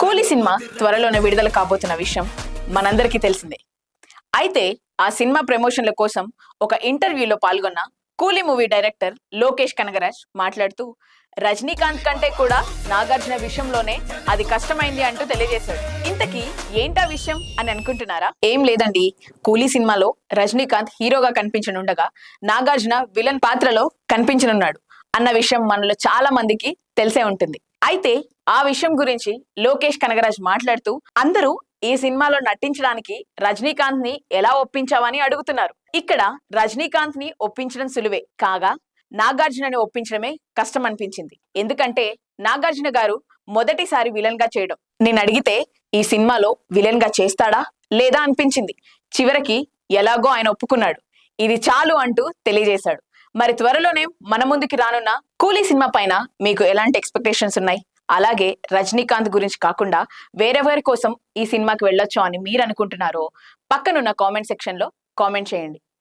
కూలీ సినిమా త్వరలోనే విడుదల కాబోతున్న విషయం మనందరికీ తెలిసిందే. అయితే ఆ సినిమా ప్రమోషన్ల కోసం ఒక ఇంటర్వ్యూలో పాల్గొన్న కూలీ మూవీ డైరెక్టర్ లోకేష్ కనగరాజ్ మాట్లాడుతూ రజనీకాంత్ కంటే కూడా నాగార్జున విషయంలోనే అది కష్టమైంది అంటూ తెలియజేశాడు. ఇంతకీ ఏంటా విషయం అని అనుకుంటున్నారా? ఏం లేదండి, కూలీ సినిమాలో రజనీకాంత్ హీరోగా కనిపించనుండగా నాగార్జున విలన్ పాత్రలో కనిపించనున్నాడు అన్న విషయం మనలో చాలా మందికి తెలిసే ఉంటుంది. అయితే ఆ విషయం గురించి లోకేష్ కనగరాజ్ మాట్లాడుతూ అందరూ ఈ సినిమాలో నటించడానికి రజనీకాంత్ ని ఎలా ఒప్పించావని అడుగుతున్నారు. ఇక్కడ రజనీకాంత్ ని ఒప్పించడం సులువే కాగా నాగార్జునని ఒప్పించడమే కష్టం అనిపించింది. ఎందుకంటే నాగార్జున గారు మొదటిసారి విలన్ గా చేయడం. నేను అడిగితే ఈ సినిమాలో విలన్ గా చేస్తాడా లేదా అనిపించింది. చివరికి ఎలాగో ఆయన ఒప్పుకున్నాడు. ఇది చాలు అంటూ తెలియజేశాడు. మరి త్వరలోనే మన ముందుకి రానున్న కూలీ సినిమా పైన మీకు ఎలాంటి ఎక్స్పెక్టేషన్స్ ఉన్నాయి? అలాగే రజనీకాంత్ గురించి కాకుండా వేరెవరి కోసం ఈ సినిమాకి వెళ్ళొచ్చు అని మీరు అనుకుంటున్నారో పక్కనున్న కామెంట్ సెక్షన్ లో కామెంట్ చేయండి.